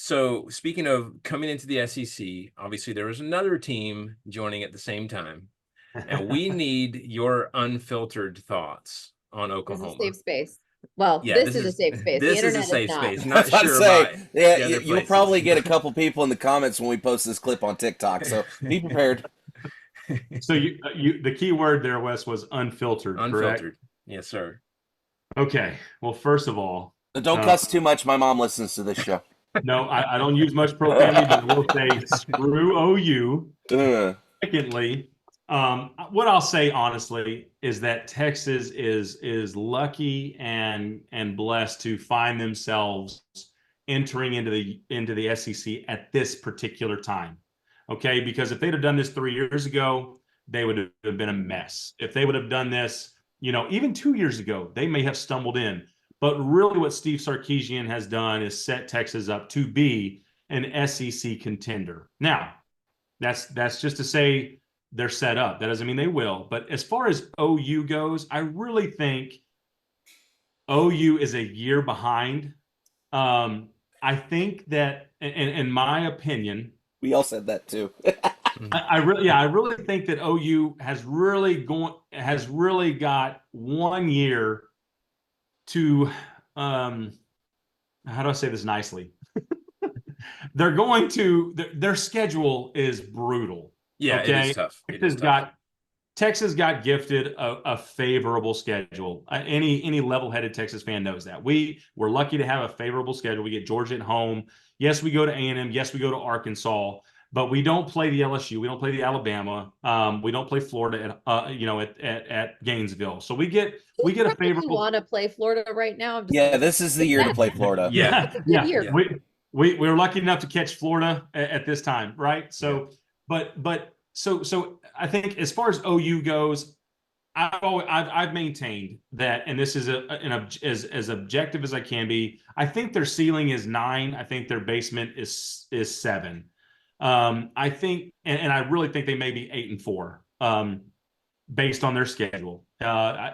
So speaking of coming into the SEC, obviously there was another team joining at the same time. And we need your unfiltered thoughts on This is a Oklahoma. safe space. Well, Yeah, this is a safe space. The this is a internet is safe not. space. I was Not about to sure say, about yeah, the other you'll places. probably get a couple people in the comments when we post this clip on TikTok. So be prepared. So the key word there, Wes, was unfiltered, correct? Unfiltered. Yes, sir. Okay. Well, first of all, Don't cuss too much. My mom listens to this show. no, I don't use much profanity, but I will say screw OU. Secondly, what I'll say honestly is that Texas is lucky and blessed to find themselves entering into the SEC at this particular time. Okay, because if they'd have done this 3 years ago, they would have been a mess. If they would have done this, even 2 years ago, they may have stumbled in. But really what Steve Sarkisian has done is set Texas up to be an SEC contender. Now, that's just to say they're set up. That doesn't mean they will. But as far as OU goes, I really think OU is a year behind. I think that, in my opinion, we all said that too. I really think that OU has really got 1 year to how do I say this nicely? Their schedule is brutal. Yeah, okay? it is tough. Texas got gifted a favorable schedule. Any level-headed Texas fan knows that. We're lucky to have a favorable schedule. We get Georgia at home. Yes, we go to A&M. Yes, we go to Arkansas. But we don't play the LSU. We don't play the Alabama. We don't play Florida at Gainesville. So we get a favorable. Want to play Florida right now? This is the year to play Florida. Yeah, it's a good year. We're lucky enough to catch Florida at this time, right? So, so I think as far as OU goes, I've maintained that, and this is as objective as I can be. I think their ceiling is 9. I think their basement is 7. I think, and I really think they may be 8 and 4, based on their schedule. I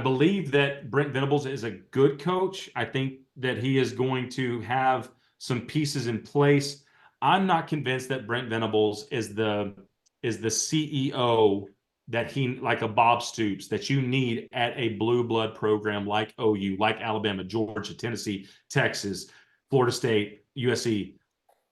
believe that Brent Venables is a good coach. I think that he is going to have some pieces in place. I'm not convinced that Brent Venables is the CEO that like a Bob Stoops, that you need at a blue blood program like OU, like Alabama, Georgia, Tennessee, Texas, Florida State, USC.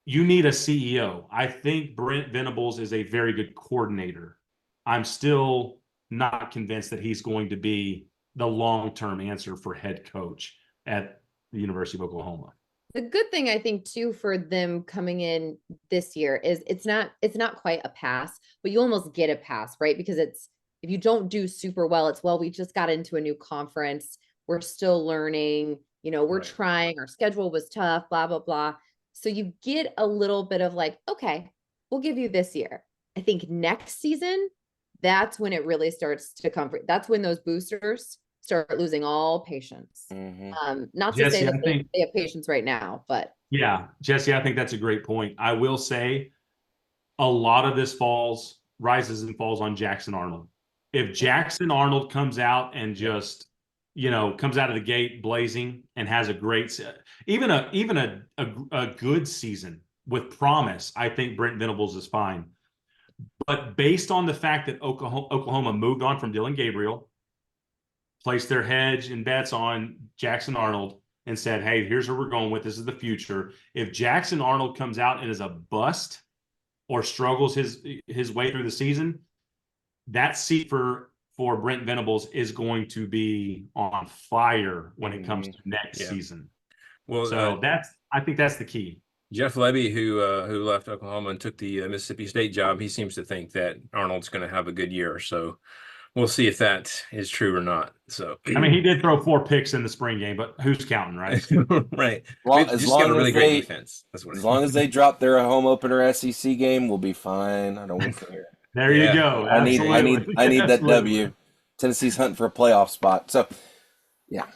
You need a CEO. I think Brent Venables is a very good coordinator. I'm still not convinced that he's going to be the long-term answer for head coach at the University of Oklahoma. The good thing I think too for them coming in this year is it's not quite a pass, but you almost get a pass, right? Because if you don't do super well, we just got into a new conference. We're still learning, we're trying, our schedule was tough, blah, blah, blah. So you get a little bit of like, okay, we'll give you this year. I think next season, that's when it really starts to come. That's when those boosters start losing all patience. Not to say that they have patience right now, but yeah, Jesse, I think that's a great point. I will say a lot of this rises and falls on Jackson Arnold. If Jackson Arnold comes out and just comes out of the gate blazing and has a great, even a good season with promise, I think Brent Venables is fine. But based on the fact that Oklahoma moved on from Dylan Gabriel, placed their hedge and bets on Jackson Arnold, and said, hey, here's where we're going with. This is the future. If Jackson Arnold comes out and is a bust or struggles his way through the season, that seat for Brent Venables is going to be on fire when it comes to next season. Well, so I think that's the key. Jeff Lebby, who left Oklahoma and took the Mississippi State job, he seems to think that Arnold's going to have a good year. So we'll see if that is true or not. So I mean, he did throw 4 picks in the spring game, but who's counting, right? Right. Well, as long as really great defense. As long as they drop their home opener SEC game, we'll be fine. I don't care. There you go. I need that W. Tennessee's hunting for a playoff spot. So, yeah.